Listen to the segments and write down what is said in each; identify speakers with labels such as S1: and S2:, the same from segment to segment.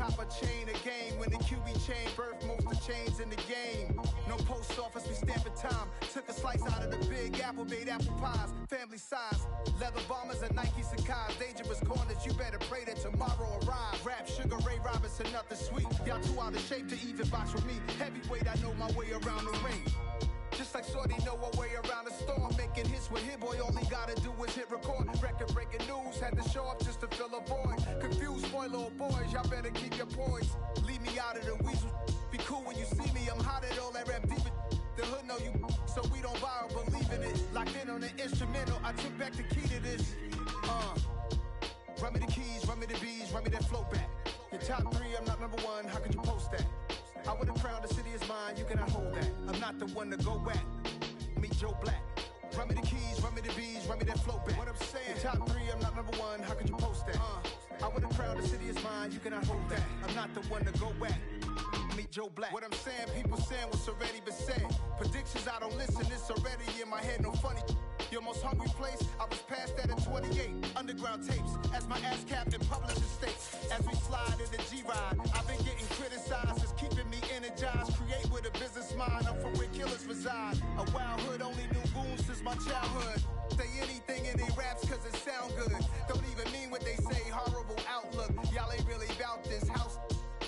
S1: top a chain of game. When the QB chain birthed most of chains in the game. No post office, we stamping time. Took a slice out of the big apple, made apple pies. Family size, leather bombers and Nike Sacai's. Dangerous corners, you better pray that tomorrow arrives. Rap, Sugar Ray Robinson, nothing sweet. Y'all too out of shape to even box with me. Heavyweight, I know my way around the ring. Just like Shorty know her way around the storm. Making hits with Hit Boy, all he gotta do is hit record. Record breaking news, had to show up just to fill a void. Confused boy, little boys, y'all better keep your poise. Leave me out of the weasel. Be cool when you see me, I'm hot at all that rap deep. The hood know you, so we don't borrow, believe in it. Locked in on the instrumental, I took back the key to this. Run me the keys, run me the bees, run me that flow back. Your top three, I'm not number one, how could you post that? I would've crowned the city is mine, you cannot hold that. I'm not the one to go back. Meet Joe Black. Run me the keys, run me the bees, run me that flow back. What I'm saying, your top three, I'm not number one, how could you post that? I would've crowned the city is mine, you cannot hold that. I'm not the one to go back. Meet Joe Black. What I'm saying, people saying what's already been said. Predictions, I don't listen, it's already in my head, no funny. Your most hungry place, I was past that at 28. Underground tapes, as my ass capped in publishing states. As we slide in the G-Ride, I've been getting criticized, it's keeping me energized. Create with a business mind, I'm from where killers reside. A wild hood, only knew goons since my childhood. Say anything in they raps cause it sound good. Don't even mean what they say, horrible outlook. Y'all ain't really about this house.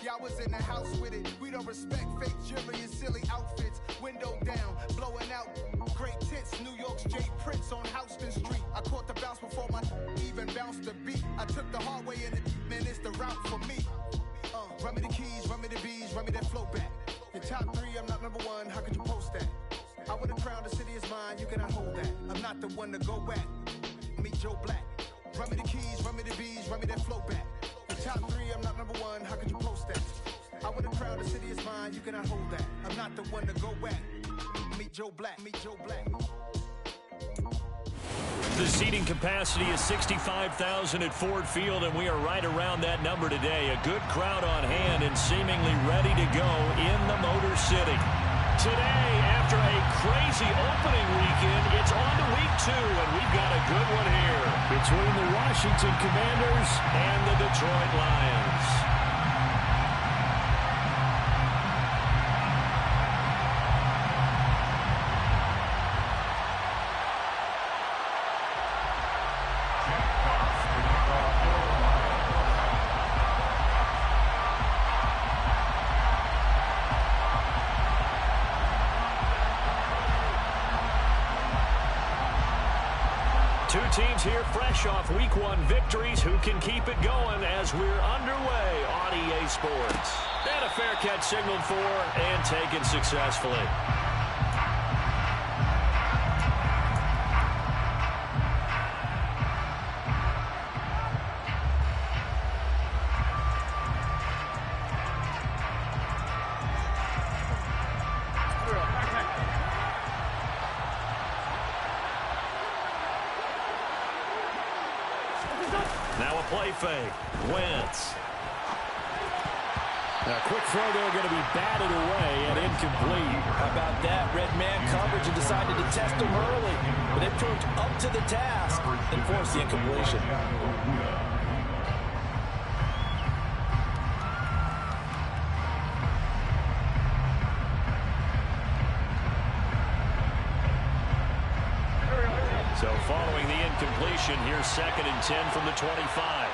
S1: Y'all was in the house with it. We don't respect fake jewelry and silly outfits. Window down, blowing out great tits. New York's J. Prince on Houston Street. I caught the bounce before my even bounced the beat. I took the hard way in it, man, it's the route for me. Run me the keys, run me the bees, run me that flow back. Your top three, I'm not number one, how could you post that? I would've crowned the city is mine, you cannot hold that. I'm not the one to go back. Meet Joe Black. Run me the keys, run me the bees, run me that flow back. Top three, I'm not number one, how could you post that? I would've crowned the city is mine, you cannot hold that. I'm not the one to go back. Meet Joe Black, meet Joe Black.
S2: The seating capacity is 65,000 at Ford Field, and we are right around that number today. A good crowd on hand and seemingly ready to go in the Motor City. Today, after a crazy opening weekend, it's on to week 2, and we've got a good one here between the Washington Commanders and the Detroit Lions. Two teams here fresh off Week 1 victories. Who can keep it going as we're underway on EA Sports? And a fair catch signaled for and taken successfully. Now a play fake. Wentz. A quick throw there going to be batted away and incomplete.
S3: How about that? Red man coverage and decided to test him early. But they proved up to the task and forced the incompletion.
S2: So following the incompletion, here's 2nd and 10 from the 25.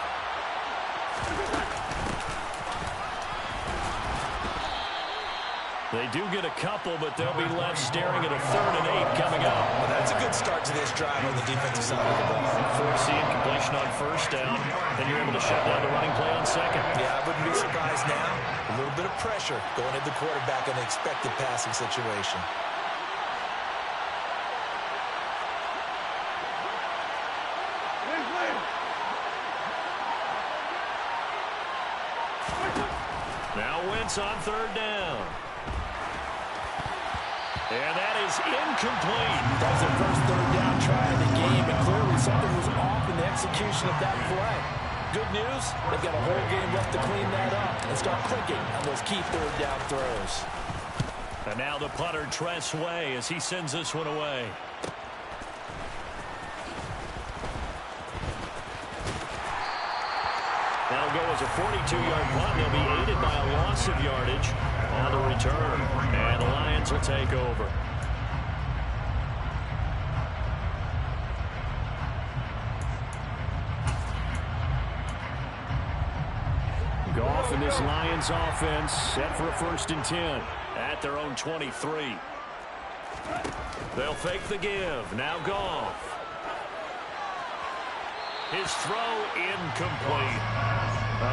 S2: They do get a couple, but they'll be left staring at a 3rd and 8 coming up.
S3: Well, that's a good start to this drive on the defensive side of the ball.
S2: Force the incompletion on 1st down, then you're able to shut down the running play on 2nd.
S3: Yeah, I wouldn't be surprised now. A little bit of pressure going at the quarterback in an expected passing situation.
S2: Now Wentz on 3rd down. And that is incomplete.
S3: That was their first 3rd down try of the game, and clearly something was off in the execution of that play. Good news, they've got a whole game left to clean that up and start clicking on those key 3rd down throws.
S2: And now the punter, Tress Way, as he sends this one away. That'll go as a 42-yard punt. They'll be aided by a loss of yardage on the return. And the Lions will take over. Goff and this Lions offense set for a 1st and 10 at their own 23. They'll fake the give. Now Goff. His throw incomplete.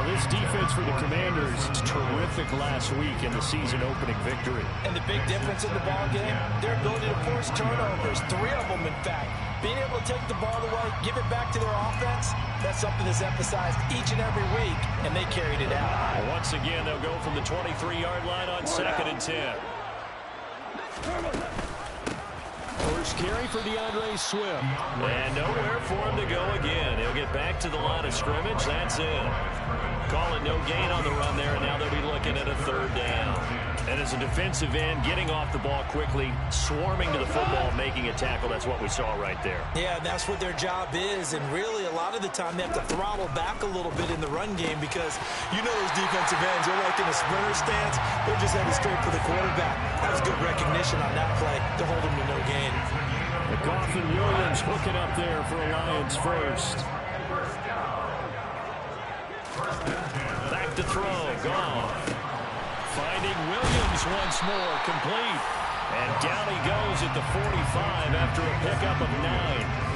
S2: This defense for the Commanders is terrific last week in the season-opening victory.
S3: And the big difference in the ball game, their ability to force turnovers, 3 of them, in fact. Being able to take the ball away, give it back to their offense, that's something that's emphasized each and every week, and they carried it out.
S2: Once again, they'll go from the 23-yard line on 2nd and 10. First carry for DeAndre Swift. And nowhere for him to go again. He'll get back to the line of scrimmage. That's it. Call it no gain on the run there, and now they'll be looking at a 3rd down. And as a defensive end, getting off the ball quickly, swarming to the football, making a tackle, that's what we saw right there.
S3: Yeah, and that's what their job is. And really, a lot of the time, they have to throttle back a little bit in the run game because you know those defensive ends, they're like in a sprinter stance. They're just heading straight for the quarterback. That was good recognition on that play to hold them to no gain.
S2: Goff and Williams hooking up there for a Lions 1st. Back to throw. Goff. Finding Williams once more, complete. And down he goes at the 45 after a pickup of 9.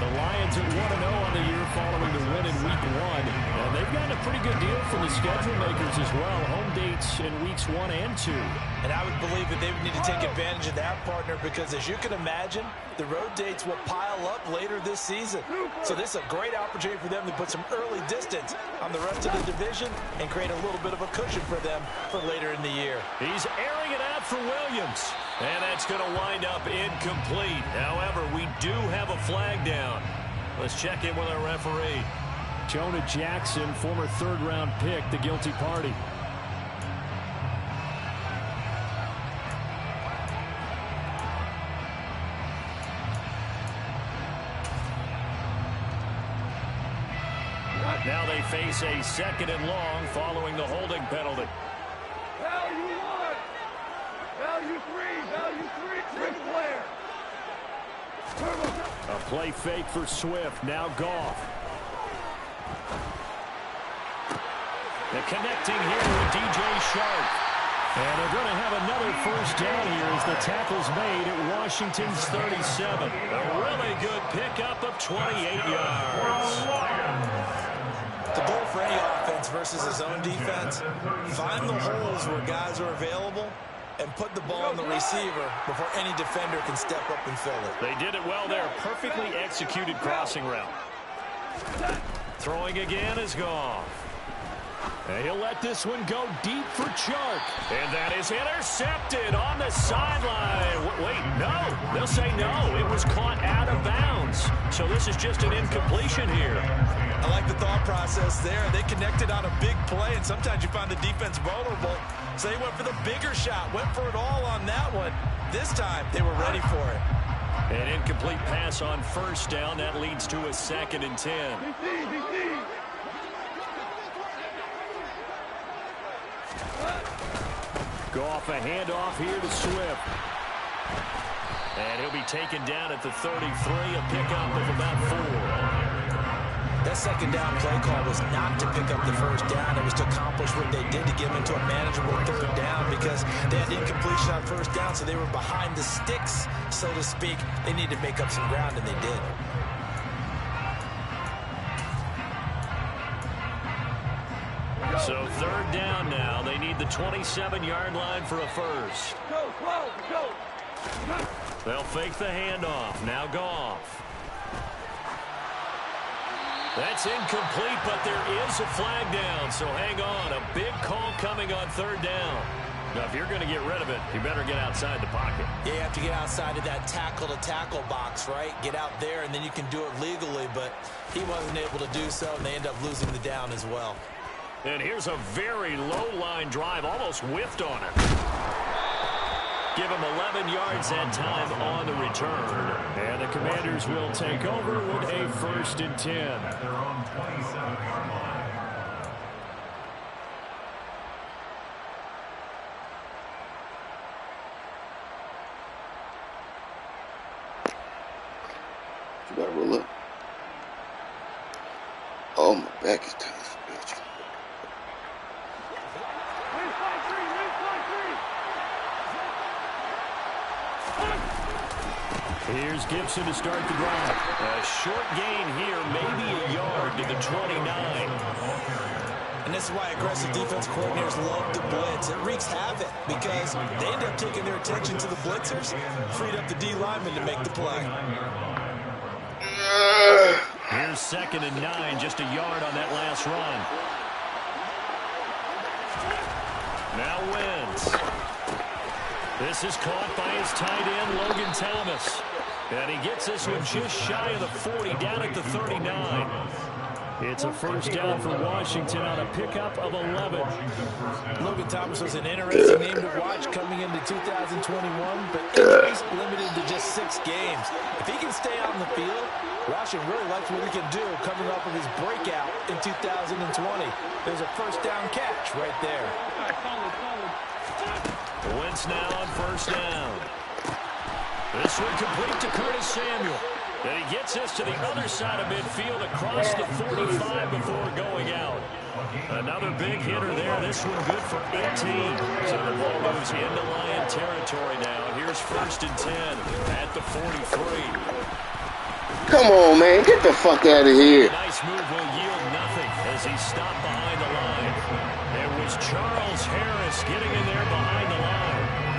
S2: The Lions are 1-0 on the year following the win in Week 1. And they've gotten a pretty good deal from the schedule makers as well. Home dates in Weeks 1 and 2.
S3: And I would believe that they would need to take advantage of that, partner, because as you can imagine, the road dates will pile up later this season. So this is a great opportunity for them to put some early distance on the rest of the division and create a little bit of a cushion for them for later in the year.
S2: He's airing it out for Williams. And that's going to wind up incomplete. However, we do have a flag down. Let's check in with our referee. Jonah Jackson, former 3rd-round pick, the guilty party. Now they face a 2nd and long following the holding penalty.
S4: Value 1. Value 3. Rick Flair.
S2: A play fake for Swift. Now Goff. The connecting here with DJ Sharp. And they're going to have another 1st down here as the tackle's made at Washington's 37. A really good pickup of 28 yards.
S3: The goal for any offense versus his own defense, find the holes where guys are available and put the ball on the receiver before any defender can step up and fill it.
S2: They did it well there. Perfectly executed crossing route. Throwing again is Goff. And he'll let this one go deep for Chark. And that is intercepted on the sideline. Wait, no. They'll say no. It was caught out of bounds. So this is just an incompletion here.
S3: I like the thought process there. They connected on a big play, and sometimes you find the defense vulnerable. So they went for the bigger shot, went for it all on that one. This time, they were ready for it.
S2: An incomplete pass on 1st down. That leads to a 2nd and 10. Goff a handoff here to Swift. And he'll be taken down at the 33, a pickup of about 4.
S3: That 2nd down play call was not to pick up the 1st down. It was to accomplish what they did to get them into a manageable 3rd down because they had incompletion on 1st down, so they were behind the sticks, so to speak. They needed to make up some ground, and they did.
S2: So 3rd down now. They need the 27-yard line for a 1st.
S4: Go.
S2: They'll fake the handoff. Now Goff. That's incomplete, but there is a flag down, so hang on. A big call coming on 3rd down. Now, if you're going to get rid of it, you better get outside the pocket.
S3: Yeah, you have to get outside of that tackle-to-tackle box, right? Get out there, and then you can do it legally, but he wasn't able to do so, and they end up losing the down as well.
S2: And here's a very low-line drive, almost whiffed on it. Give him 11 yards that time on the return. And the Commanders will take over with a 1st and 10.
S5: gotta roll up. Oh, my back is tight, bitch.
S2: Here's Gibson to start the drive. A short gain here, maybe a yard to the 29.
S3: And this is why aggressive defense coordinators love to blitz. It wreaks havoc because they end up taking their attention to the blitzers, freed up the D lineman to make the play.
S2: Here's 2nd and 9, just a yard on that last run. Now Wentz. This is caught by his tight end, Logan Thomas. And he gets this one just shy of the 40, down at the 39. It's a first down for Washington on a pickup of 11.
S3: Logan Thomas was an interesting name to watch coming into 2021, but injuries limited to just 6 games. If he can stay on the field, Washington really likes what he can do coming off of his breakout in 2020. There's a first down catch right there.
S2: Wentz now on first down. This one complete to Curtis Samuel. And he gets this to the other side of midfield across the 45 before going out. Another big hitter there. This one good for 18. So the ball moves into Lion territory now. Here's 1st and 10 at the 43.
S5: Come on, man. Get the fuck out of here.
S2: Nice move will yield nothing as he stopped behind the line. It was Charles Harris getting in there behind the line.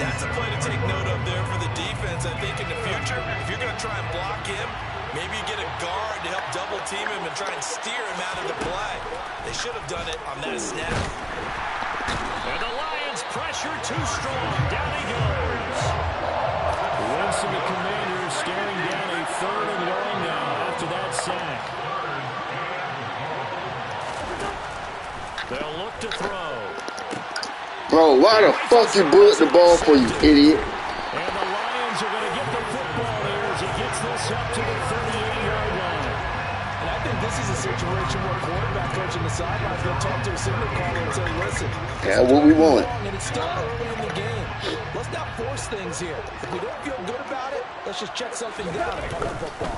S3: That's a play to take note of there for the defense. I think in the future, if you're going to try and block him, maybe you get a guard to help double team him and try and steer him out of the play. They should have done it on that snap.
S2: And the Lions pressure too strong. Down he goes. Winston, the Commanders, staring down a 3rd and long now after that sack. They'll look to throw.
S5: Bro, why the fuck you bullet the ball for, you idiot?
S2: And the Lions are going to get the football here as he gets this up to the 38-yard line.
S3: And I think this is a situation where quarterback coach in the sideline is going to talk to a signal caller and say, listen,
S5: that's what we want.
S3: And it's still early in the game. Let's not force things here. If we don't feel good about it, let's just check something down and punt the football.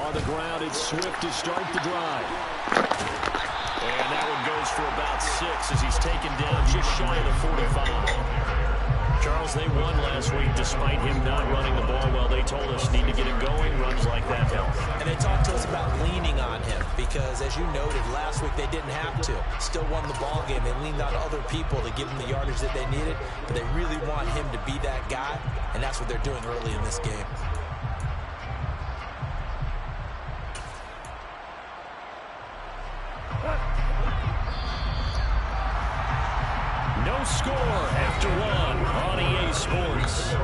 S2: On the ground, it's Swift to start the drive. And that one goes for about 6 as he's taken down just shy of the 45. Charles, they won last week despite him not running the ball well. They told us need to get it going. Runs like that help.
S3: And they talked to us about leaning on him because, as you noted, last week they didn't have to. Still won the ball game. They leaned on other people to give them the yardage that they needed. But they really want him to be that guy, and that's what they're doing early in this game.
S2: No score after 1 on EA Sports.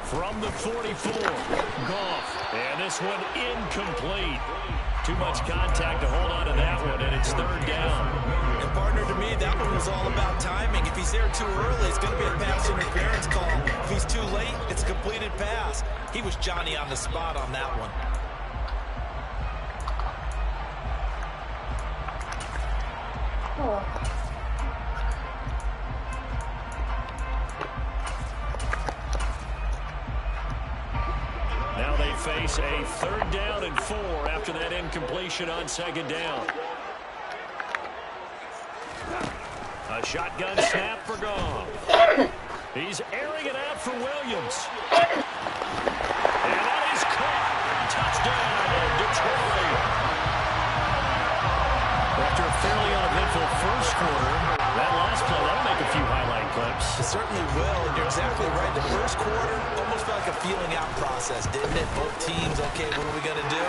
S2: From the 44, Goff, and this one incomplete. Too much contact to hold on to that one, and it's 3rd down.
S3: And partner, to me, that one was all about timing. If he's there too early, it's going to be a pass interference call. If he's too late, it's a completed pass. He was Johnny on the spot on that one.
S2: Now they face a 3rd down and 4 after that incompletion on 2nd down. A shotgun snap for Goff. He's airing it out for Williams. And that is caught. Touchdown, Detroit. After a fairly uneventful first quarter, that last play, that'll make a few highlight clips.
S3: It certainly will, and you're exactly right. The first quarter almost felt like a feeling out process, didn't it? Both teams, okay, what are we going to do?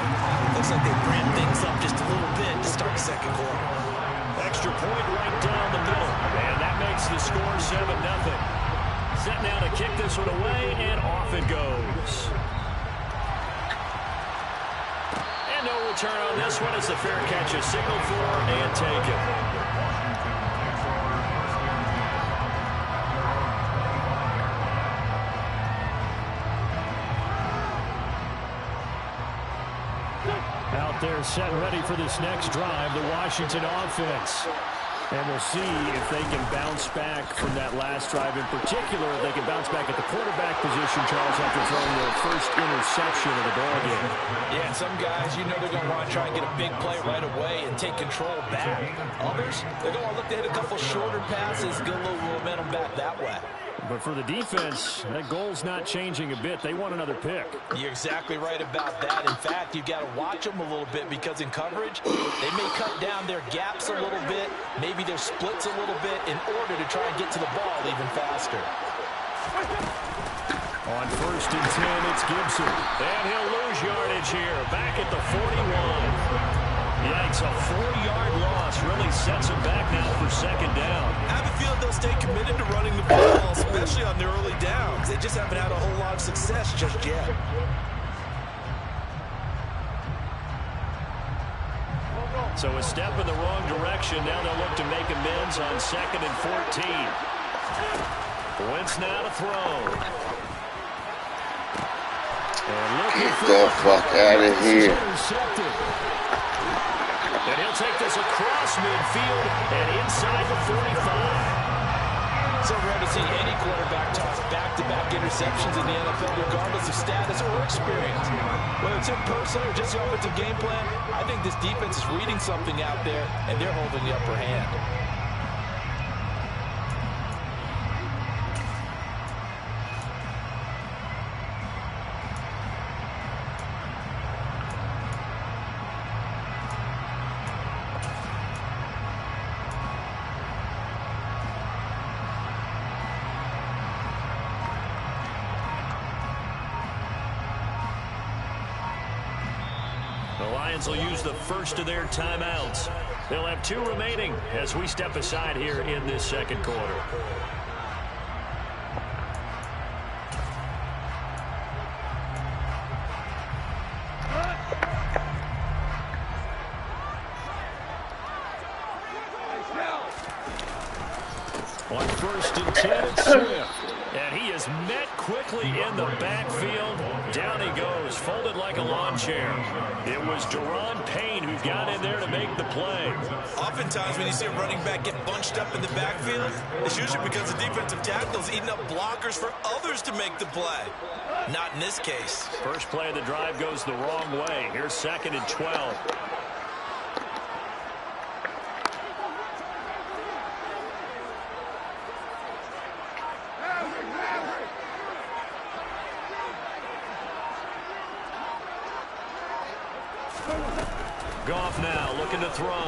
S3: Looks like they ramped things up just a little bit to start the second quarter.
S2: Extra point right down the middle, and that makes the score 7-0. Set now to kick this one away, and off it goes. And no return on this one as the fair catch is signaled for and taken. They're set and ready for this next drive, the Washington offense. And we'll see if they can bounce back from that last drive. In particular, if they can bounce back at the quarterback position, Charles, after throwing their first interception of the ballgame.
S3: Yeah, and some guys, you know they're going to want to try and get a big play right away and take control back. Others, they're going to look to hit a couple shorter passes, get a little momentum back that way.
S2: But for the defense, that goal's not changing a bit. They want another pick.
S3: You're exactly right about that. In fact, you've got to watch them a little bit because in coverage, they may cut down their gaps a little bit, maybe their splits a little bit in order to try and get to the ball even faster.
S2: On 1st and 10, it's Gibson. And he'll lose yardage here. Back at the 41. Yikes, a 4-yard loss really sets him back now for 2nd down.
S3: I have a feeling they'll stay committed to running the football, especially on the early downs. They just haven't had a whole lot of success just yet.
S2: So a step in the wrong direction. Now they'll look to make amends on 2nd and 14. Wentz now to throw.
S5: Get the fuck out of here.
S2: And he'll take this across midfield and inside the 45.
S3: So rare to see any quarterback toss back-to-back interceptions in the NFL, regardless of status or experience. Whether it's him personally or just the offensive game plan, I think this defense is reading something out there, and they're holding the upper hand.
S2: The Lions will use the first of their timeouts. They'll have 2 remaining as we step aside here in this 2nd quarter. On 1st and 10, it's Swift. And he is met quickly in the backfield. Down he goes, folded like a lawn chair. It was Daron Payne who got in there to make the play.
S3: Oftentimes when you see a running back get bunched up in the backfield, it's usually because the defensive tackle's eating up blockers for others to make the play. Not in this case.
S2: First play of the drive goes the wrong way. Here's 2nd and 12. Goff now looking to throw.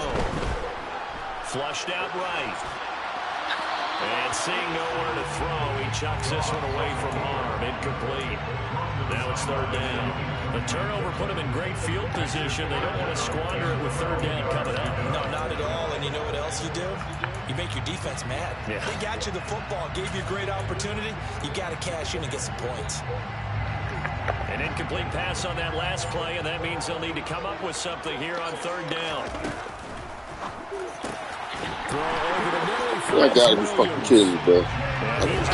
S2: Flushed out right. And seeing nowhere to throw, he chucks this one away from arm. Incomplete. Now it's 3rd down. The turnover put him in great field position. They don't want to squander it with 3rd down coming up.
S3: No, not at all. And you know what else you do? You make your defense mad.
S2: Yeah.
S3: They got you the football, gave you a great opportunity. You got to cash in and get some points.
S2: An incomplete pass on that last play, and that means they'll need to come up with something here on 3rd down. Throw over the middle.
S5: I gotta be fucking kidding me, bro. I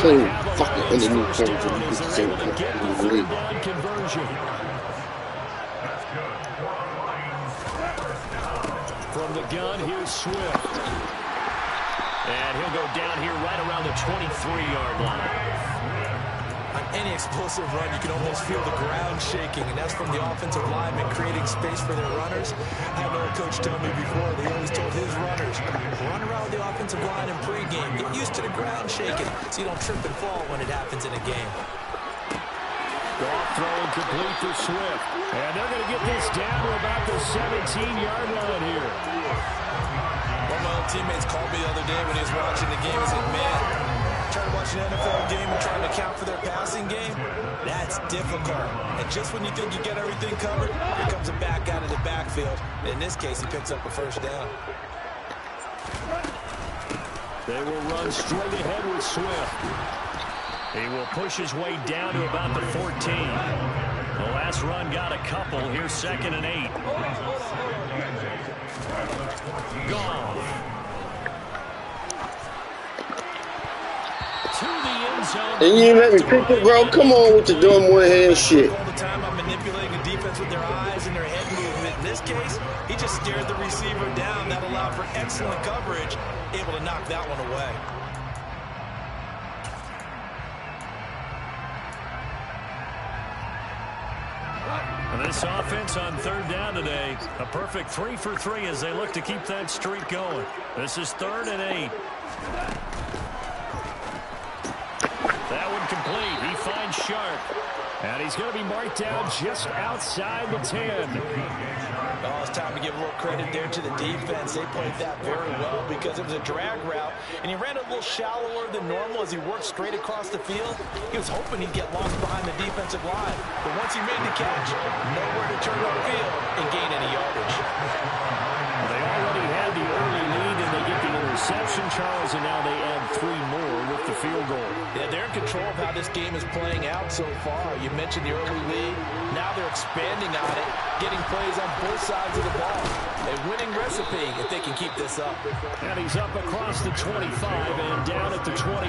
S5: can't even fucking underneath him to be the same league.
S2: From the gun, here's Swift. And he'll go down here right around the 23-yard line.
S3: On any explosive run, you can almost feel the ground shaking, and that's from the offensive linemen creating space for their runners. I had an old coach tell me before, they always told his runners, run around the offensive line in pregame. Get used to the ground shaking so you don't trip and fall when it happens in a game.
S2: Goff throwing complete for Swift. And they're going to get this down to about the 17-yard line here.
S3: One of my old teammates called me the other day when he was watching the game and said, man, trying to watch an NFL game and trying to account for their passing game, that's difficult. And just when you think you get everything covered, here comes a back out of the backfield. In this case, he picks up a 1st down.
S2: They will run straight ahead with Swift. He will push his way down to about the 14. The last run got a couple. Here's 2nd and 8. Goff. To the end zone.
S5: And you ain't let me pick it, bro. Come on with your dumb one-hand shit.
S3: All the time I'm manipulating the defense with their eyes and their head movement. In this case, just stared the receiver down. That allowed for excellent coverage, able to knock that one away.
S2: This offense on third down today, a perfect 3 for 3 as they look to keep that streak going. This is 3rd and 8. That one complete. He finds Sharp. And he's going to be marked down just outside the 10.
S3: Oh, it's time to give a little credit there to the defense. They played that very well because it was a drag route, and he ran a little shallower than normal as he worked straight across the field. He was hoping he'd get lost behind the defensive line, but once he made the catch, nowhere to turn upfield and gain any yardage.
S2: They already had the early lead, and they get the interception, Charles, and now they add 3 more with the field goal.
S3: Yeah, they're in control of how this game is playing out so far. You mentioned the early lead. Now they're expanding on it, getting plays on both sides of the ball. A winning recipe if they can keep this up.
S2: And he's up across the 25 and down at the 28.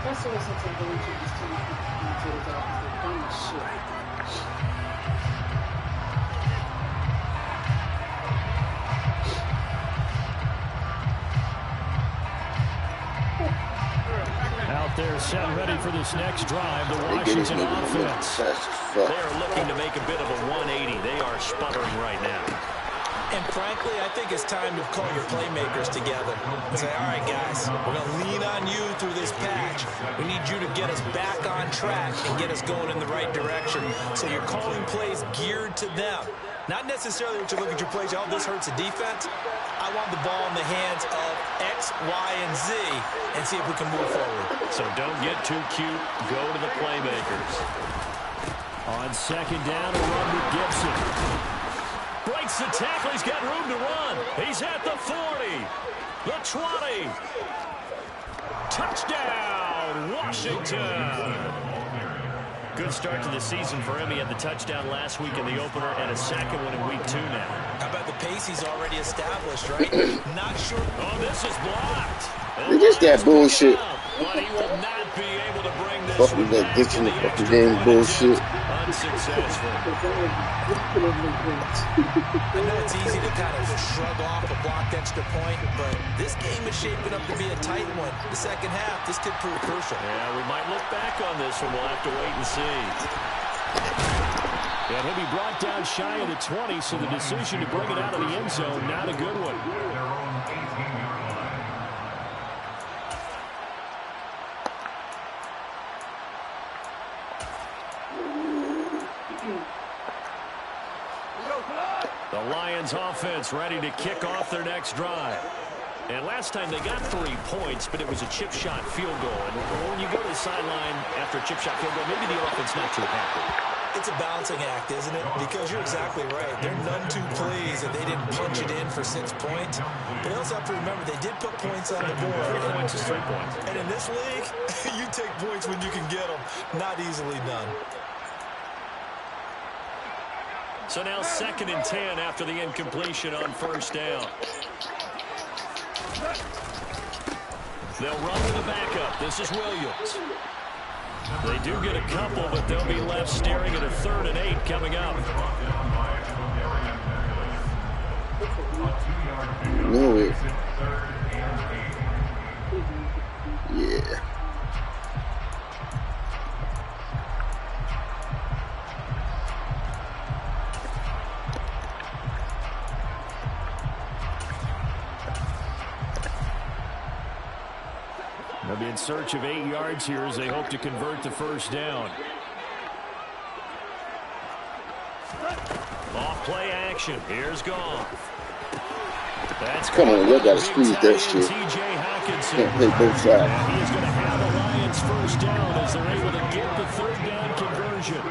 S6: That's always such a danger this time to the dumb shit.
S2: Out there set ready for this next drive, the Washington offense.
S1: They are looking to make a bit of a 180. They are sputtering right now.
S3: And frankly, I think it's time to call your playmakers together and say, all right, guys, we're going to lean on you through this patch. We need you to get us back on track and get us going in the right direction. So you're calling plays geared to them. Not necessarily that you look at your plays, oh, this hurts the defense. I want the ball in the hands of X, Y, and Z and see if we can move forward.
S2: So don't get too cute. Go to the playmakers. On second down, a run with Gibson. Breaks the tackle. He's got room to run. He's at the 40. The 20. Touchdown, Washington. Good start to the season for him. He had the touchdown last week in the opener and a second one in week 2 now.
S3: How about the pace he's already established, right? Not sure.
S2: Oh, this is blocked.
S5: It is that bullshit.
S2: But he will not be able to bring this
S5: Fucking that
S2: back
S5: ditching
S2: to
S5: the
S2: the
S5: fucking
S2: extra
S5: game
S2: point.
S5: bullshit.
S2: Unsuccessful.
S3: I know it's easy to kind of shrug off a blocked extra point, but this game is shaping up to be a tight one. The second half, this could prove crucial.
S2: Yeah, we might look back on this one. We'll have to wait and see. And he'll be brought down shy of the 20, so the decision to bring it out of the end zone, not a good one. The Lions offense ready to kick off their next drive. And last time they got 3 points, but it was a chip shot field goal. And when you go to the sideline after a chip shot field goal, maybe the offense not too happy.
S3: It's a balancing act, isn't it? Because you're exactly right. They're none too pleased that they didn't punch it in for 6 points. But they also have to remember they did put points on the board.
S2: 3 points is 3 points.
S3: And in this league, you take points when you can get them. Not easily done.
S2: So now 2nd and 10 after the incompletion on first down. They'll run with the backup. This is Williams. They do get a couple, but they'll be left staring at a 3rd and 8 coming up.
S5: Know it. Yeah.
S2: They'll be in search of 8 yards here as they hope to convert the first down. Off play action. Here's Goff. That's
S5: Come on, y'all gotta squeeze that shit.
S2: TJ Hawkinson.
S5: Can't play both sides.
S2: He is going to have the Lions first down as they're able to get the 3rd down conversion.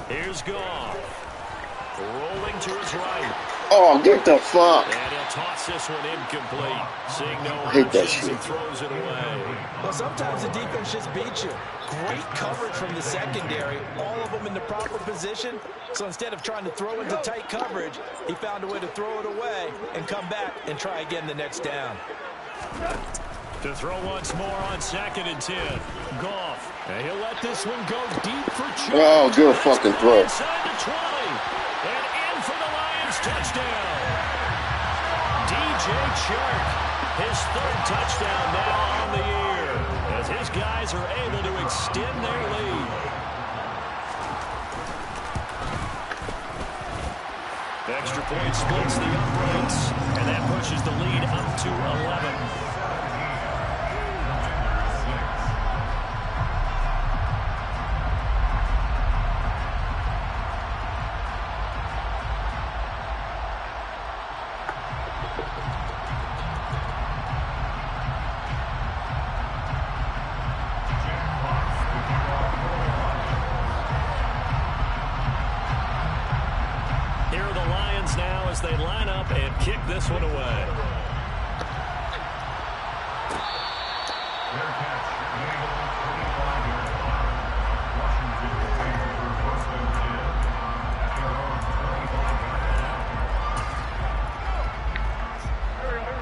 S2: Here's Goff. Rolling to his right.
S5: Oh, get the fuck.
S2: And he'll toss this one incomplete. Seeing no
S5: hate that
S2: options, he
S5: shit.
S2: throws it away.
S3: Well, sometimes the defense just beats you. Great coverage from the secondary. All of them in the proper position. So instead of trying to throw into tight coverage, he found a way to throw it away and come back and try again the next down.
S2: To throw once more on 2nd and 10. Goff. And he'll let this one go deep for Chubb.
S5: Oh, good fucking throw.
S2: Inside the 20. And in for the Lions touchdown. DJ Chark, his third touchdown now on the year, as his guys are able to extend their lead. Extra point splits the uprights, and that pushes the lead up to 11. Here are the Lions now as they line up and kick this one away.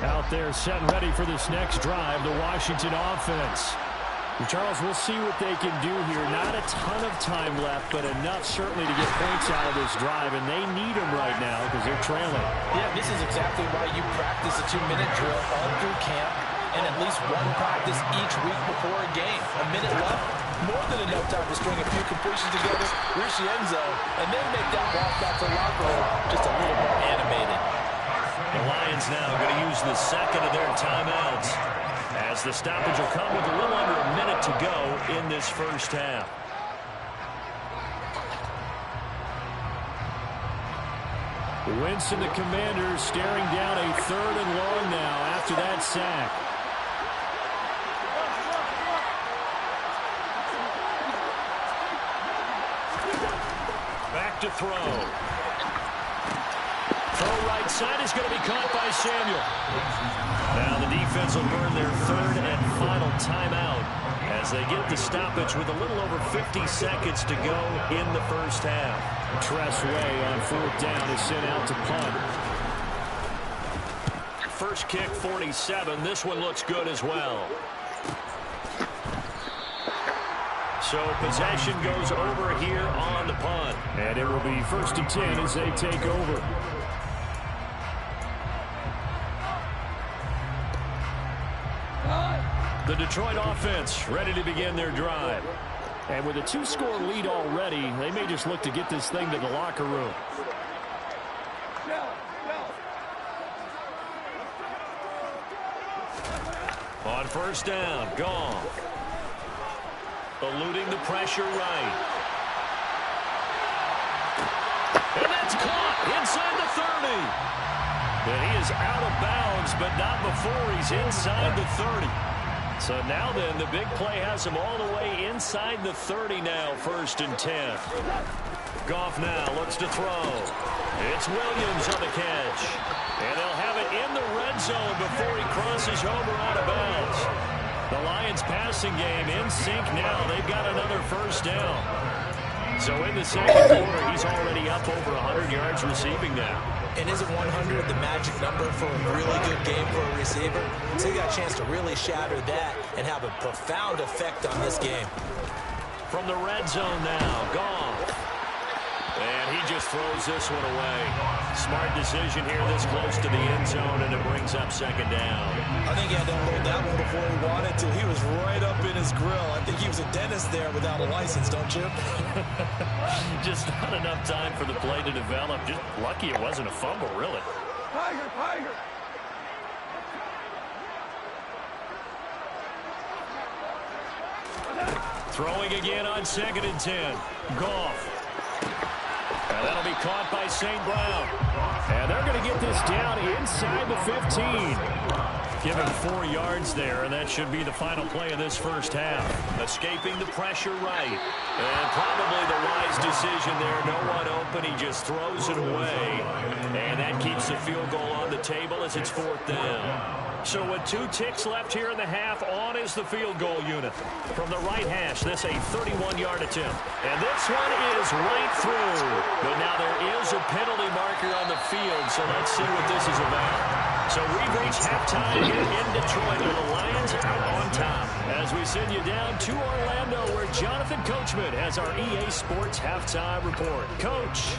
S2: Out there set and ready for this next drive, the Washington offense. Charles, we'll see what they can do here. Not a ton of time left, but enough certainly to get points out of this drive, and they need them right now because they're trailing.
S3: Yeah, this is exactly why you practice a 2-minute drill all through camp and at least one practice each week before a game. A minute left, more than enough time to string a few completions together, reach the end zone, and then make that walk back to the locker room just a little more animated.
S2: The Lions now going to use the second of their timeouts, as the stoppage will come with a little under a minute to go in this first half. Winston, the Commanders, staring down a 3rd and long now after that sack. Back to throw. Throw right side is going to be caught by Samuel. Now the defense will burn their 3rd and final timeout as they get the stoppage with a little over 50 seconds to go in the first half. Tressway on 4th down is sent out to punt. First kick 47. This one looks good as well. So possession goes over here on the punt. And it will be 1st and 10 as they take over. The Detroit offense ready to begin their drive. And with a 2-score lead already, they may just look to get this thing to the locker room. On 1st down, Goff. Eluding the pressure right. And that's caught inside the 30. And he is out of bounds, but not before he's inside the 30. So now then, the big play has him all the way inside the 30 now, 1st and 10. Goff now looks to throw. It's Williams on the catch. And they'll have it in the red zone before he crosses over out of bounds. The Lions passing game in sync now. They've got another 1st down. So in the 2nd quarter, he's already up over 100 yards receiving now.
S3: And isn't 100 the magic number for a really good game for a receiver? So he got a chance to really shatter that and have a profound effect on this game.
S2: From the red zone now, Goff. And he just throws this one away. Smart decision here this close to the end zone, and it brings up 2nd down.
S3: I think he had to hold that one before he wanted to. He was right up in his grill. I think he was a dentist there without a license, don't you?
S2: Just not enough time for the play to develop. Just lucky it wasn't a fumble, really.
S4: Tiger, Tiger.
S2: Throwing again on 2nd and 10. Goff. And that'll be caught by St. Brown. And they're going to get this down inside the 15. Give him 4 yards there, and that should be the final play of this first half. Escaping the pressure right. And probably the wise decision there. No one open. He just throws it away. And that keeps the field goal on the table as it's 4th down. So with 2 ticks left here in the half, on is the field goal unit. From the right hash, this a 31-yard attempt. And this one is right through. But now there is a penalty marker on the field, so let's see what this is about. So we've reached halftime here in Detroit with the Lions out on top. As we send you down to Orlando, where Jonathan Coachman has our EA Sports halftime report. Coach.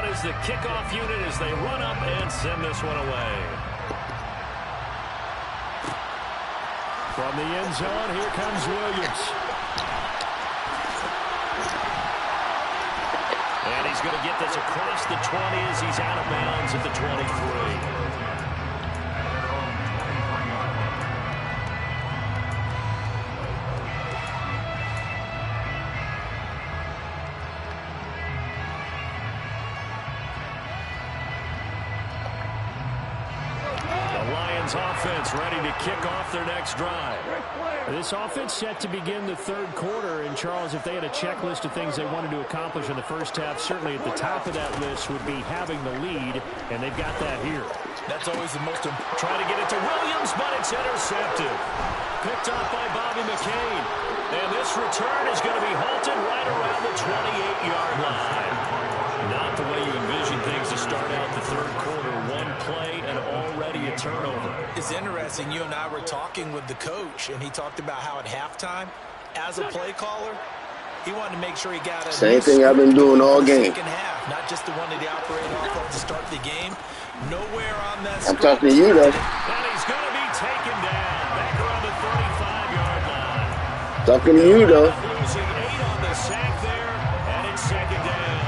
S2: Is the kickoff unit as they run up and send this one away. From the end zone, here comes Williams. And he's going to get this across the 20 as he's out of bounds at the 23. Offense ready to kick off their next drive. This offense set to begin the 3rd quarter. And, Charles, if they had a checklist of things they wanted to accomplish in the first half, certainly at the top of that list would be having the lead, and they've got that here. That's always the most important. Trying to get it to Williams, but it's intercepted. Picked off by Bobby McCain. And this return is going to be halted right around the 28-yard line. Not the way you envision things to start out the 3rd quarter. One play and already a turnover.
S3: It's interesting. You and I were talking with the coach, and he talked about how at halftime, as a play caller, he wanted to make sure he got a
S5: same thing I've been doing all game.
S3: Second half, not just the one that he operated off of to start the game. Nowhere on that.
S5: I'm talking to you, though.
S2: And he's going to be taken down back around the 35-yard line.
S5: Talking to you, though.
S2: Losing 8 on the sack there, and it's 2nd down.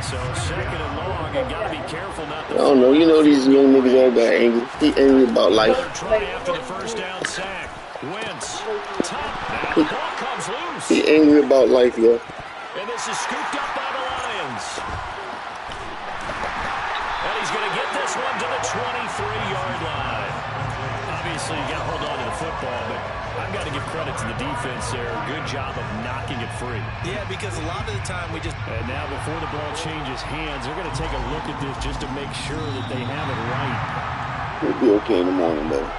S2: So 2nd and long, and got to be careful not to.
S5: I don't know. You know these young niggas all got angry. He angry about life.
S2: Try after the 1st down sack. Wentz. Top. Now the ball comes loose.
S5: He angry about life, yo.
S2: And this is scooped up by the Lions. And he's going to get this one to the 23-yard line. Obviously, you got to hold on to the football, but I've got to give credit to the defense there. Good job of knocking it free.
S3: Yeah, because a lot of the time we just...
S2: And now before the ball changes hands, they're going to take a look at this just to make sure that they have it right.
S5: He'll be okay in the morning, though.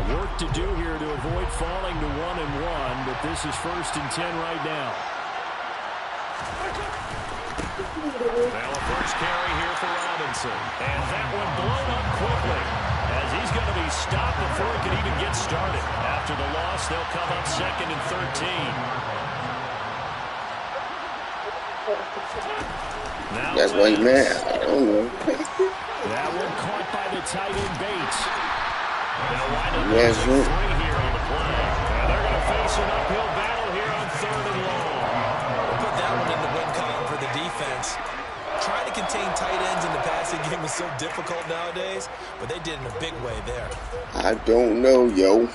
S2: Work to do here to avoid falling to 1-1, but this is 1st and 10 right now. Now a first carry here for Robinson. And that one blown up quickly as he's going to be stopped before he can even get started. After the loss, they'll come up 2nd and 13. Now
S5: That's why he's mad. I don't know.
S2: That one caught by the tight end Bates. They'll wind up
S5: Yes,
S2: losing 3 here on the play. And they're going to face an uphill battle here on 3rd and long.
S3: We'll put that one in the win column for the defense. Trying to contain tight ends in the passing game is so difficult nowadays, but they did in a big way there.
S5: I don't know, yo.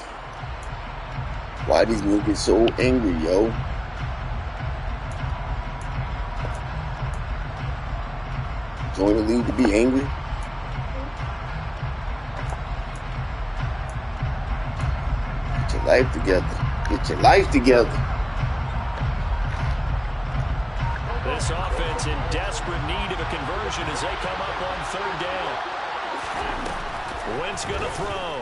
S5: Why these niggas so angry, yo? Join the league to be angry? Get your life together. Get your life together.
S2: This offense in desperate need of a conversion as they come up on 3rd down. Wentz going to throw.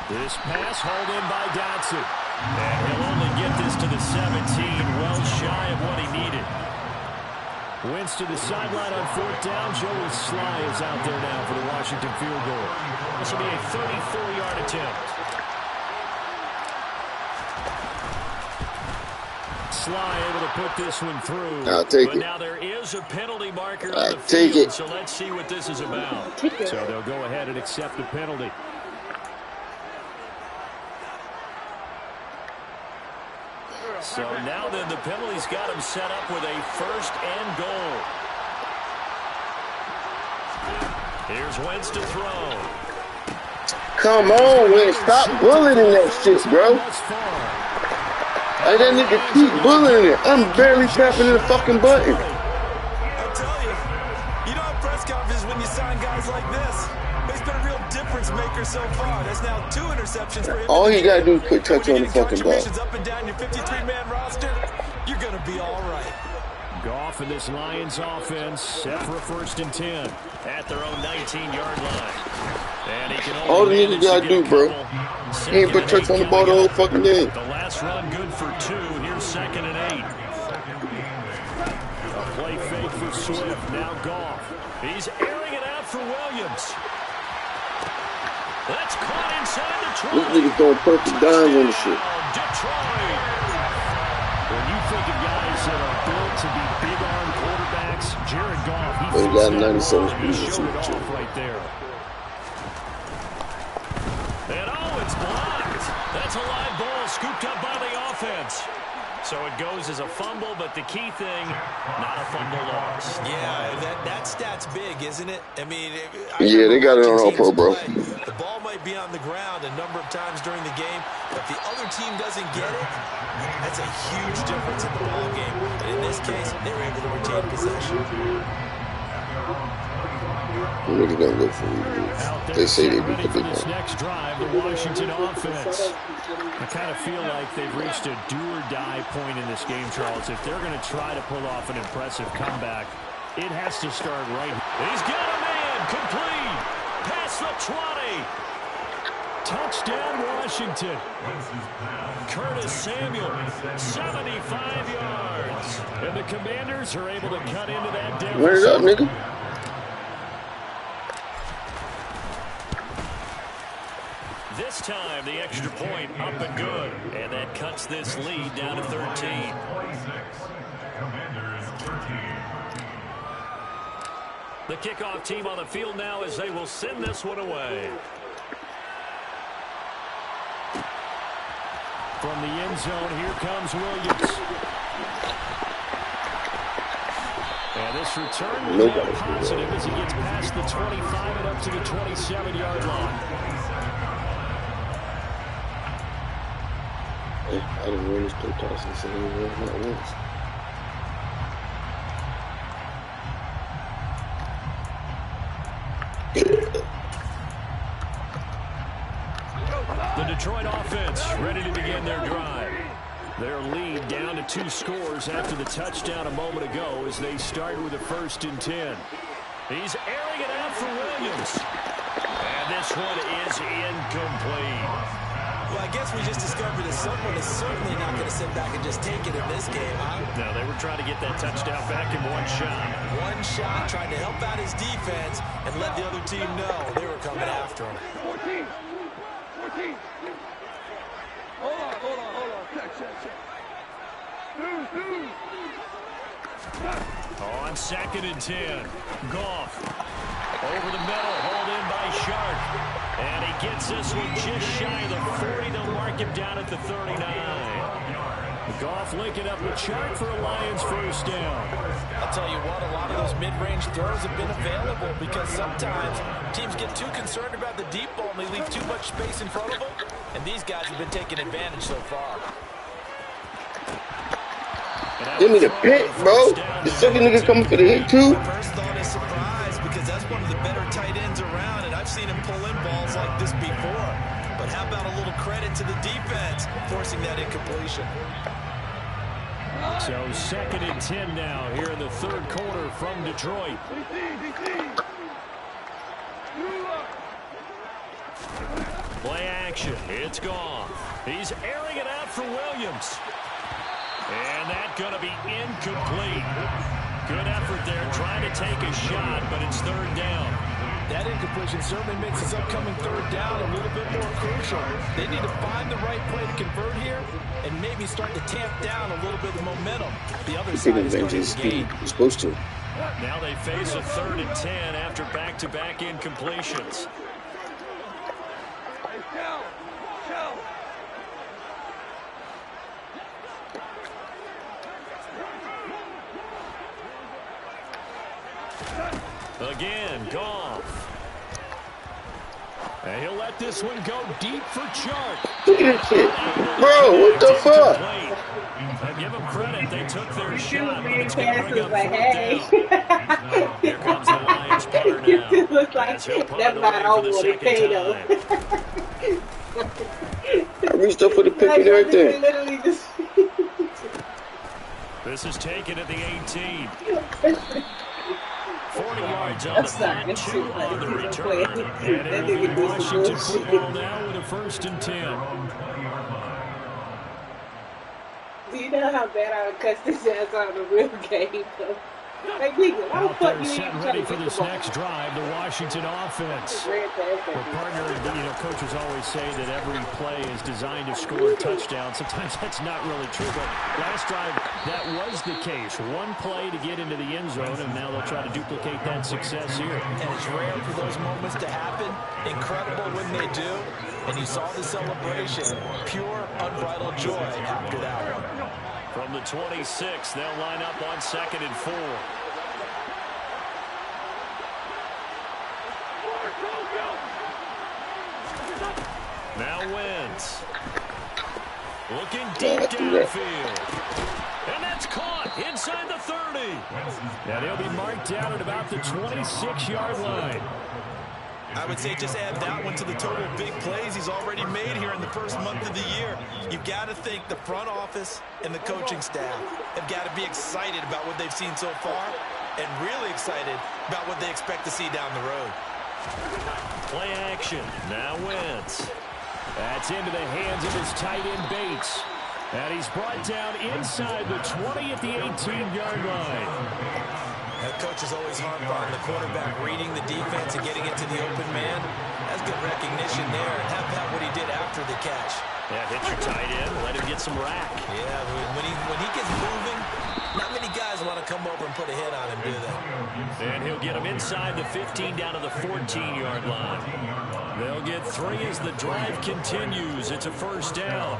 S2: This pass hauled in by Dotson. And he'll only get this to the 17, well shy of what he needed. Wentz to the sideline on 4th down. Joey Sly is out there now for the Washington field goal. This will be a 34-yard attempt. Sly able to put this one through.
S5: I'll take
S2: but
S5: it.
S2: Now there is a penalty marker on
S5: I'll
S2: the
S5: take
S2: field,
S5: it.
S2: so let's see what this is about. So they'll go ahead and accept the penalty. So now then the penalty's got him set up with a 1st and goal. Here's Wentz to throw.
S5: Come on, man. Stop bullying that shit, bro. Like, that nigga keep bullying it. I'm barely tapping the fucking button.
S3: I'll tell you, you don't have press conferences when you sign guys like this. He's been a real difference maker so far. That's now 2 interceptions for him.
S5: All he gotta do is put touch on the fucking ball.
S3: Up and down your 53-man roster, you're gonna be all right.
S2: Goff and this Lions offense set for a 1st and 10 at their own 19-yard line. And he can
S5: all the niggas gotta do, bro, he ain't put touch on the ball the whole fucking game.
S2: The last run good for 2. Here's 2nd and 8. A play fake for Swift. Now Goff. He's airing it out for Williams. That's caught inside Detroit.
S5: This nigga's throwing perfect dimes on the shit.
S2: Detroit. When you think of guys that are built to be big arm quarterbacks, Jared Goff,
S5: he got 97 speed.
S2: showed it off right there. And it's blocked. That's a live ball scooped up by the offense. So it goes as a fumble, but the key thing, not a fumble loss.
S3: Yeah, that stat's big, isn't it? I mean,
S5: yeah, they got it on all pro, bro.
S3: The ball might be on the ground a number of times during the game, but if the other team doesn't get it, that's a huge difference in the ball game. And in this case, they were able to retain possession.
S5: Niggas don't go for it. They say they beat the big one.
S2: Next drive, the Washington offense. I kind of feel like they've reached a do-or-die point in this game, Charles. If they're going to try to pull off an impressive comeback, it has to start right. He's got a man, complete, past the 20. Touchdown, Washington. Curtis Samuel, 75 yards. And the Commanders are able to cut into that deficit.
S5: Run it up, nigga.
S2: This time, the extra point up and good. And that cuts this lead down to 13. The kickoff team on the field now as they will send this one away. From the end zone, here comes Williams. And this return will be positive as he gets past the 25 and up to the 27-yard line.
S5: I didn't really play Tyson saying not once.
S2: The Detroit offense ready to begin their drive. Their lead down to 2 scores after the touchdown a moment ago as they start with a 1st and 10. He's airing it out for Williams. And this one is incomplete.
S3: Well, I guess we just discovered that someone is certainly not going to sit back and just take it in this game, huh?
S2: No, they were trying to get that touchdown back in one shot.
S3: One shot, trying to help out his defense and let the other team know they were coming after him.
S4: 14. Hold on. Check. Dude.
S2: On 2nd and 10, Goff. Over the middle, hauled in by Shark. And he gets this one just shy of the 40. They'll mark him down at the 39. Goff linking up with Shark for a Lions 1st down.
S3: I'll tell you what, a lot of those mid-range throws have been available because sometimes teams get too concerned about the deep ball and they leave too much space in front of them. And these guys have been taking advantage so far.
S5: Give me the pick, bro. The second nigga coming for the hit, too.
S3: My first thought is surprise because that's one of the better tight ends around, and I've seen him pull in balls like this before. But how about a little credit to the defense forcing that incompletion?
S2: So 2nd and 10 now here in the 3rd quarter from Detroit. Play action. It's gone. He's airing it out for Williams. And that's going to be incomplete. Good effort there trying to take a shot, but it's 3rd down.
S3: That incompletion certainly makes this upcoming 3rd down a little bit more crucial. They need to find the right play to convert here and maybe start to tamp down a little bit of momentum. The other side is going to gain.
S5: You're supposed to.
S2: Now they face a 3rd and 10 after back-to-back incompletions. Again, Goff. And He'll let this one go deep for Chark.
S5: Look at this shit. Bro, what the fuck?
S2: Give them credit. They took their shot, but it's
S6: Pass
S2: going to bring
S6: was
S2: up
S6: like,
S2: fourth
S6: hey.
S2: down. Here comes the Lions punter
S6: You
S2: now.
S6: just look like
S2: As he'll punt
S6: that's
S2: it
S6: not
S2: away
S6: all
S2: for the
S6: what it
S2: second
S6: paid
S2: time.
S5: I reached up for the pick and everything.
S6: Literally just.
S2: This is taken at the 18. 40 yards on the punt, 2 on the return. And it will be Washington football now with a 1st and 10.
S6: Do you know how bad I would cuss this ass out in the real game? Like, nigga, why the
S2: Out
S6: fuck
S2: there
S6: you
S2: set
S6: even
S2: and
S6: trying
S2: ready
S6: to
S2: for
S6: get
S2: this
S6: the ball?
S2: next drive, the Washington offense. Well, partner, coaches always say that every play is designed to score a touchdown. Sometimes that's not really true, but last drive, that was the case. One play to get into the end zone, and now they'll try to duplicate that success here.
S3: And it's rare for those moments to happen. Incredible when they do. And you saw the celebration. Pure, unbridled joy after that one.
S2: From the 26, they'll line up on 2nd and 4. Now Wentz. Looking deep downfield. And that's caught inside the 30. Now they'll be marked down at about the 26-yard line.
S3: I would say just add that one to the total big plays he's already made here in the first month of the year. You've got to think the front office and the coaching staff have got to be excited about what they've seen so far and really excited about what they expect to see down the road.
S2: Play action. Now Wentz. That's into the hands of his tight end Bates. And he's brought down inside the 20 at the 18-yard line.
S3: That coach is always harp on the quarterback reading the defense and getting it to the open man. That's good recognition there. And how about what he did after the catch?
S2: Yeah, hit your tight end, let him get some rack.
S3: Yeah, when he gets moving, not many guys want to come over and put a hit on him, do they?
S2: And he'll get him inside the 15 down to the 14-yard line. They'll get 3 as the drive continues. It's a 1st down.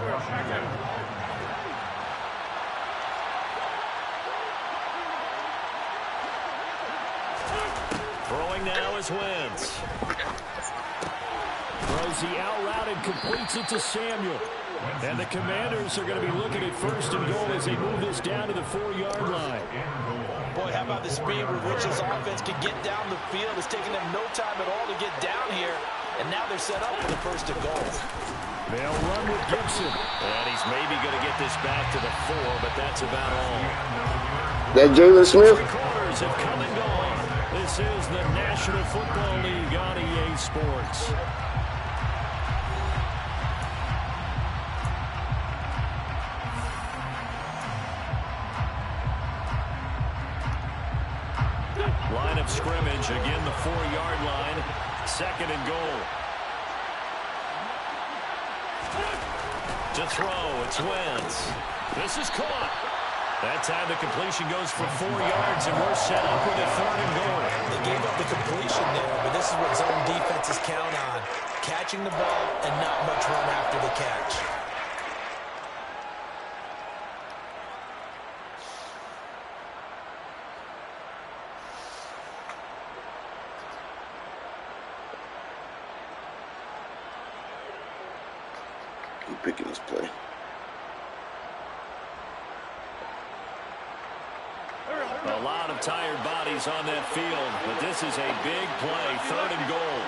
S2: Throwing now is Wentz. Throws the out route and completes it to Samuel. And the Commanders are going to be looking at 1st and goal as they move this down to the 4-yard line.
S3: Boy, how about the speed with which this offense can get down the field? It's taking them no time at all to get down here. And now they're set up for the 1st and goal.
S2: They'll run with Gibson. And he's maybe going to get this back to the 4, but that's about all.
S5: That Jalen Smith?
S2: 3 quarters have come and gone. This is the National Football League on EA Sports. Line of scrimmage, again the 4-yard line. 2nd and goal. To throw, it's Wentz. This is caught. That time the completion goes for 4 yards, and we're set up with a 3rd and goal.
S3: They gave up the completion there, but this is what zone defenses count on. Catching the ball and not much run after the catch.
S5: Keep picking this play.
S2: A lot of tired bodies on that field, but this is a big play, 3rd and goal.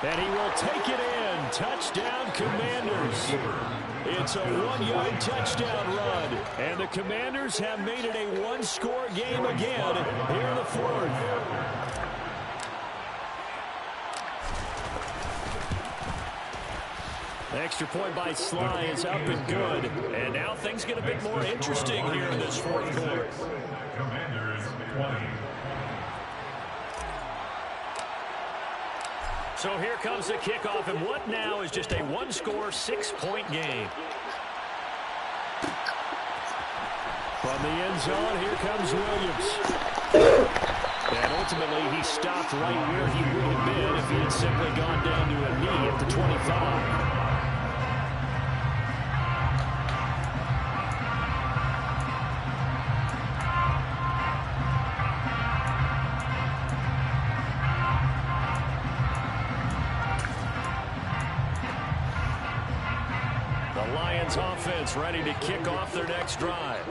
S2: And he will take it in. Touchdown, Commanders. It's a 1-yard touchdown run. And the Commanders have made it a 1-score game again here in the 4th. Extra point by Sly is up and good. And now things get a bit more interesting here in this 4th quarter.
S7: Commanders 20.
S2: So here comes the kickoff, and what now is just a 1-score, 6-point game. From the end zone, here comes Williams. And ultimately, he stopped right where he would have been if he had simply gone down to a knee at the 25. Lions offense ready to kick off their next drive.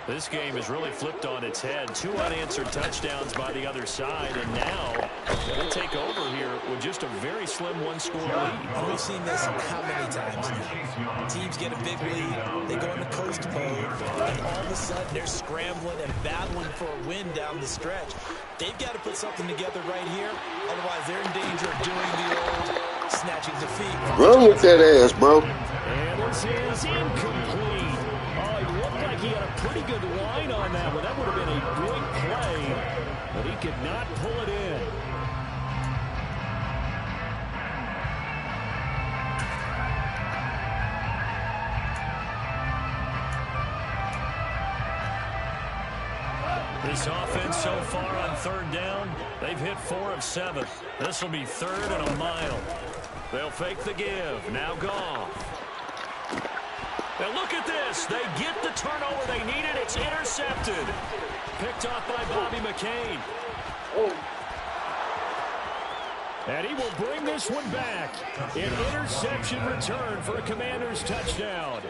S2: This game is really flipped on its head. 2 unanswered touchdowns by the other side, and now they'll take over here with just a very slim one-score lead.
S3: We've seen this how many times now. Teams get a big lead, they go into coast mode, and all of a sudden they're scrambling and battling for a win down the stretch. They've got to put something together right here, otherwise they're in danger of doing the old snatching defeat.
S5: Run with that ass, bro.
S2: And this is incomplete. He had a pretty good line on that one. That would have been a great play, but he could not pull it in. This offense so far on 3rd down, they've hit 4 of 7. This will be 3rd and a mile. They'll fake the give. Now Goff. And look at this. They get the turnover they needed. It's intercepted. Picked off by Bobby McCain. And he will bring this one back. An interception return for a Commanders touchdown.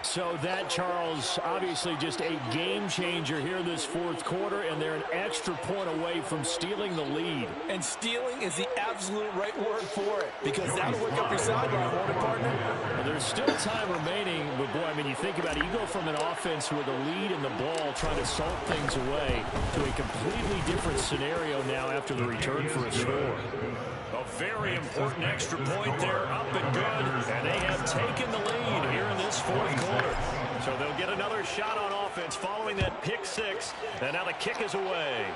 S2: So that, Charles, obviously just a game changer here this 4th quarter, and they're an extra point away from stealing the lead.
S3: And stealing is the absolute right word for it, because that'll work up your sideline, won't it, partner?
S2: Well, there's still time remaining, but boy, I mean, you think about it, you go from an offense with a lead in the ball, trying to salt things away, to a completely different scenario now after the return for a score. A very important extra point there, up and good, and they have taken the lead here in this 4th quarter. So they'll get another shot on offense following that pick 6, and now the kick is away.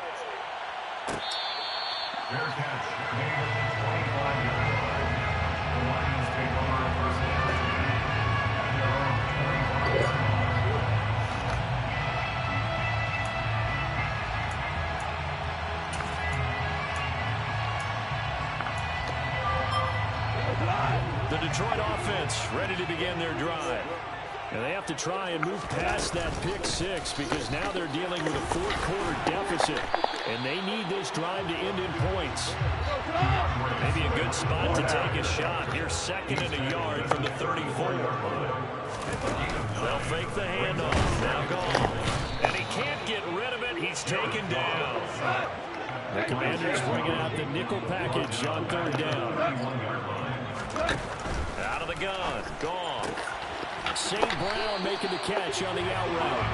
S7: Fair catch. Made at the 25-yard line. The Lions take over first down at their own 25-yard line.
S2: The Detroit offense ready to begin their drive. And they have to try and move past that pick 6 because now they're dealing with a 4th quarter deficit. And they need this drive to end in points. Maybe a good spot to take a shot. Here's 2nd and a yard from the 34. They'll fake the handoff. Now gone. And he can't get rid of it. He's taken down. The Commanders bringing out the nickel package on 3rd down. Out of the gun. Gone. St. Brown making the catch on the out route.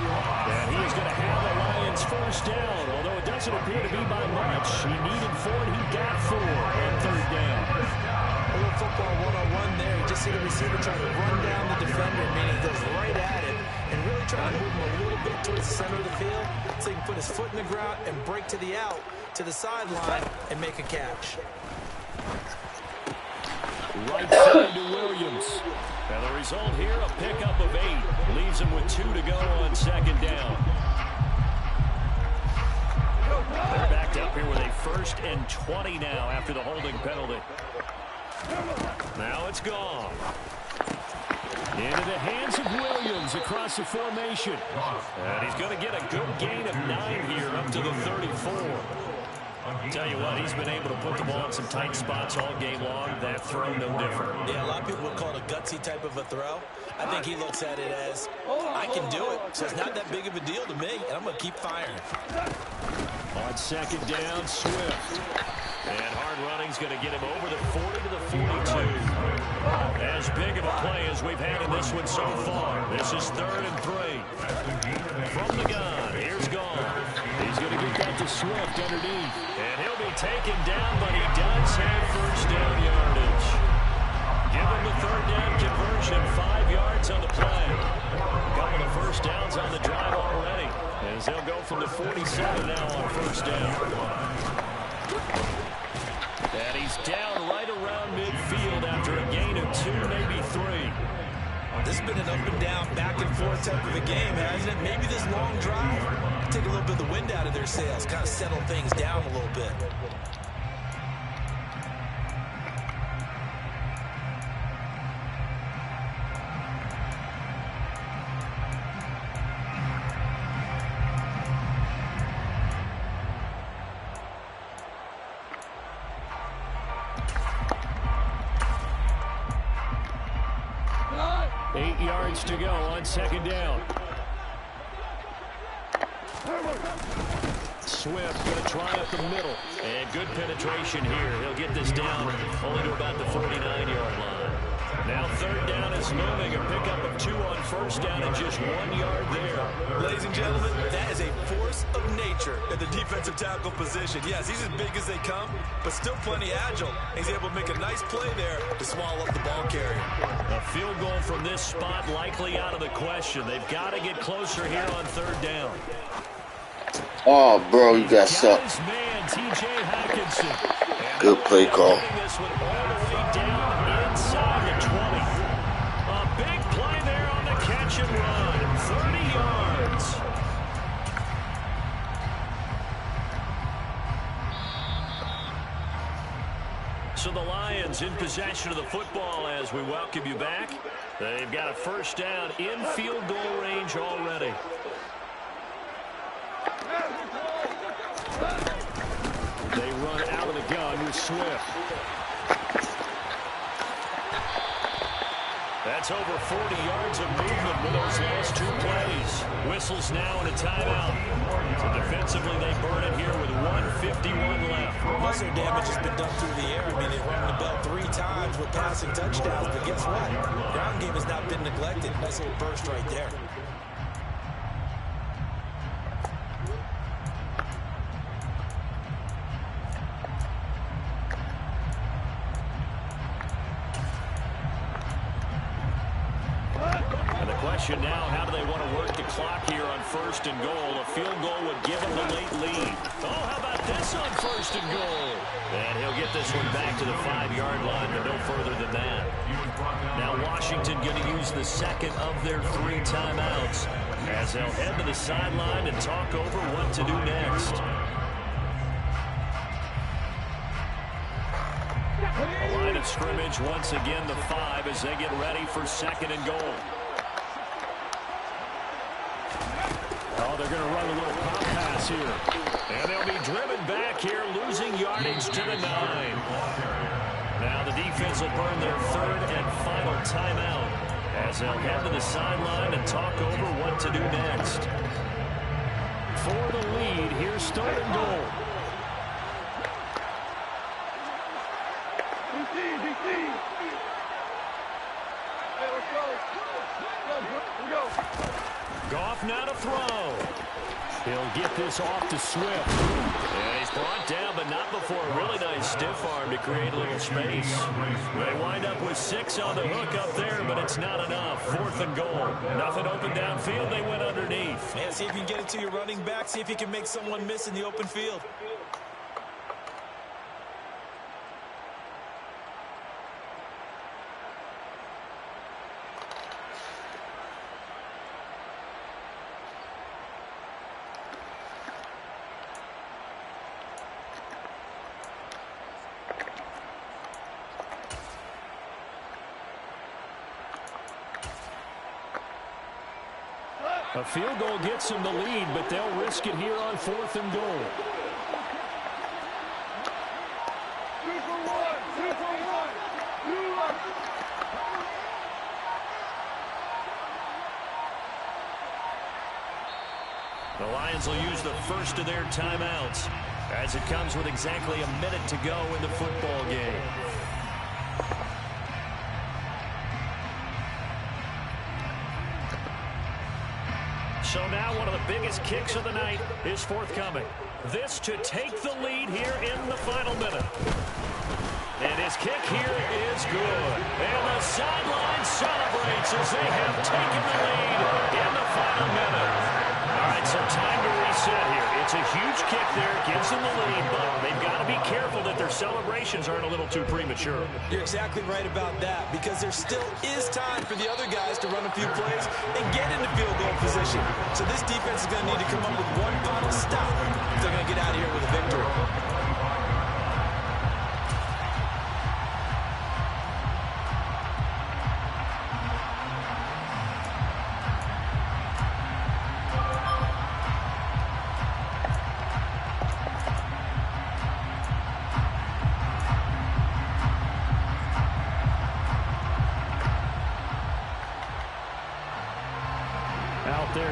S2: And he is going to have the Lions 1st down, although it doesn't appear to be by much. He needed 4 and he got 4 on 3rd down.
S3: A little football one-on-one there. You just see the receiver trying to run down the defender, meaning he goes right at him and really trying to move him a little bit towards the center of the field so he can put his foot in the ground and break to the out, to the sideline, and make a catch.
S2: Right side to Williams. And the result here, a pickup of 8. Leaves him with 2 to go on 2nd down. They're backed up here with a 1st and 20 now after the holding penalty. Now it's gone. Into the hands of Williams across the formation. And he's going to get a good gain of 9 here up to the 34. Tell you what, he's been able to put the ball in some tight spots all game long. That throw, no different.
S3: Yeah, a lot of people would call it a gutsy type of a throw. I think he looks at it as, I can do it, so it's not that big of a deal to me, and I'm going to keep firing.
S2: On 2nd down, Swift. And hard running's going to get him over the 40 to the 42. As big of a play as we've had in this one so far. This is 3rd and 3. From the gun, here's Goff. He's going to get that to Swift underneath. And he'll be taken down, but he does have 1st down yardage. Give him the 3rd down conversion, 5 yards on the play. A couple of 1st downs on the drive already. As they'll go from the 47 now on 1st down. And he's down right around midfield after a gain of 2, maybe 3.
S3: This has been an up and down, back and forth type of a game, hasn't it? Maybe this long drive take a little bit of the wind out of their sails, kind of settle things down a little bit.
S2: yards to go on second down. Swift going to try up the middle. And good penetration here. He'll get this down only to about the 49-yard line. Now third down is moving. A pickup of 2 on first down and just 1 yard there.
S3: Ladies and gentlemen, that is a force of nature at the defensive tackle position. Yes, he's as big as they come, but still plenty agile. He's able to make a nice play there to swallow up the ball carrier.
S2: A field goal from this spot likely out of the question. They've got to get closer here on third down.
S5: Oh, bro, you got sucked.
S2: Man, T.J. Hockenson.
S5: Good play call.
S2: This one all the way down inside the 20. A big play there on the catch and run. 30 yards. So the Lions in possession of the football as we welcome you back. They've got a first down in field goal range already. They run out of the gun with Swift. That's over 40 yards of movement with those last 2 plays. Whistles now and a timeout. So defensively, they burn it here with 1:51 left.
S3: Most of their damage has been done through the air. I mean, they've rung the bell 3 times with passing touchdowns, but guess what? Ground game has not been neglected. Nice little burst right there.
S2: Now, how do they want to work the clock here on first and goal? A field goal would give them the late lead. Oh, how about this on first and goal? And he'll get this one back to the 5-yard line, but no further than that. Now Washington going to use the second of their 3 timeouts as they'll head to the sideline and talk over what to do next. A line of scrimmage once again the 5 as they get ready for second and goal. Oh, they're going to run a little pop pass here. And they'll be driven back here, losing yardage to the 9. Now the defense will burn their 3rd and final timeout as they'll head to the sideline and talk over what to do next. For the lead, here's third and goal. Goff now to throw. He'll get this off to Swift. And he's brought down, but not before a really nice stiff arm to create a little space. They wind up with 6 on the hook up there, but it's not enough. 4th and goal. Nothing open downfield. They went underneath.
S3: Man, see if you can get it to your running back. See if you can make someone miss in the open field.
S2: A field goal gets them the lead, but they'll risk it here on 4th and goal. The Lions will use the first of their timeouts as it comes with exactly a minute to go in the football game. So now one of the biggest kicks of the night is forthcoming. This to take the lead here in the final minute. And his kick here is good. And the sideline celebrates as they have taken the lead in the final minute. All right, so time to reset here. It's a huge kick there, gives them the lead, but they've got to be careful that their celebrations aren't a little too premature.
S3: You're exactly right about that, because there still is time for the other guys to run a few plays and get into field goal position. So this defense is going to need to come up with one final stop if they're going to get out of here with a victory.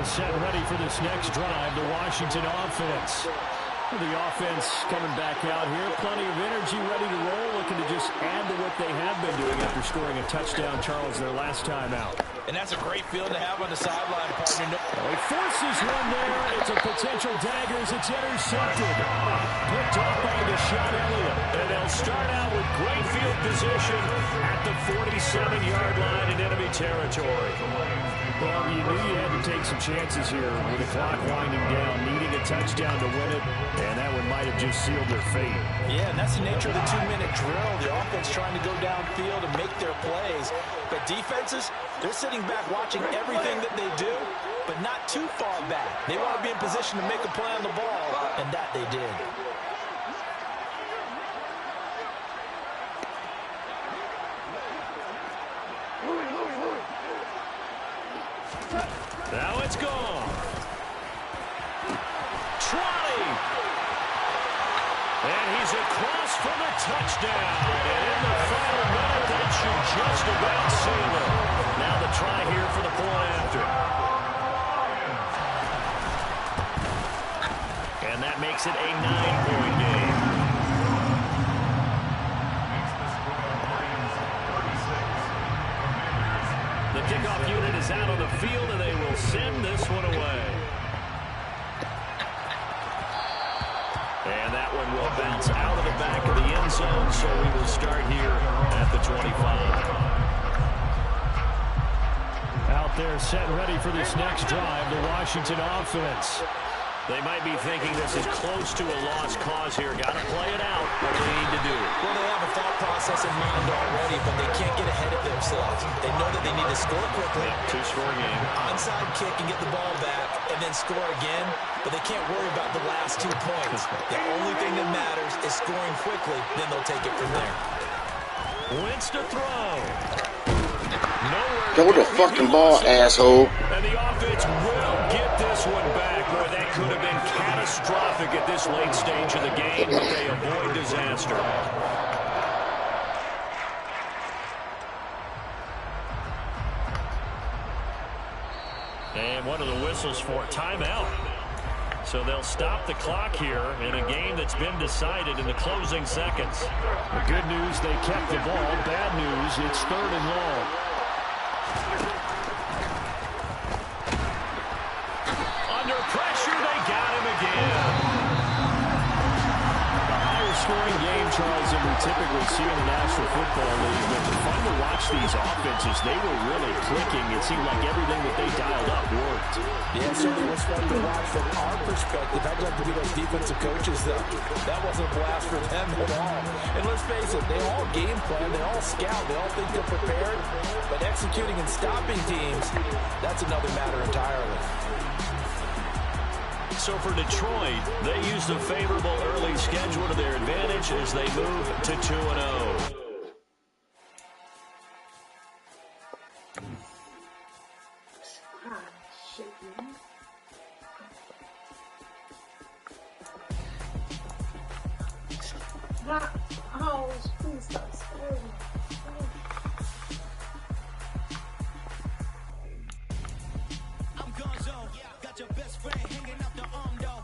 S2: They're set ready for this next drive, the Washington offense. The offense coming back out here. Plenty of energy, ready to roll, looking to just add to what they have been doing after scoring a touchdown, Charles, their last time out.
S3: And that's a great feeling to have on the sideline, partner.
S2: He forces one there. It's a potential dagger as it's intercepted. Picked off by Deshaun Elliott. And they'll start out with great field position at the 47-yard line in enemy territory. Well, you knew you had to take some chances here with the clock winding down, needing a touchdown to win it, and that one might have just sealed their fate.
S3: Yeah, and that's the nature of the 2-minute drill. The offense trying to go downfield and make their plays. But defenses, they're sitting back watching everything that they do, but not too far back. They want to be in position to make a play on the ball, and that they did.
S2: Now it's gone. Trotty. And he's across for the touchdown. And in the final minute, that should just about seal it. Now the try here for the point after. And that makes it a 9-point game. The kickoff unit is out on the field, and they will send this one away. And that one will bounce out of the back of the end zone, so we will start here at the 25. Out there set ready for this next drive, the Washington offense. They might be thinking this is close to a lost cause here. Got to play it out, what they need to do.
S3: Well, they have a thought process in mind already, but they can't get ahead of themselves. They know that they need to score quickly.
S2: Two-score game.
S3: Onside kick and get the ball back, and then score again. But they can't worry about the last 2 points. The only thing that matters is scoring quickly. Then they'll take it from there.
S2: Wentz to throw.
S5: Throw the fucking ball, asshole.
S2: And the offense will get this one back. Boy, that could have been catastrophic at this late stage of the game, but they avoid disaster. And one of the whistles for timeout. So they'll stop the clock here in a game that's been decided in the closing seconds. The good news, they kept the ball. Bad news, it's 3rd and long. Under pressure, they got him again. A higher scoring game, Charles, than we typically see in the National Football League. But it's fun to watch these offenses. They were really clicking. It seemed like everything that they dialed up worked.
S3: Yeah, it certainly was fun to watch from our perspective. I'd like to be those defensive coaches, though. That wasn't a blast for them at all. And let's face it, they all game plan, they all scout, they all think they're prepared. But executing and stopping teams, that's another matter entirely.
S2: So for Detroit, they used a favorable early schedule to their advantage as they move to 2-0.
S6: That house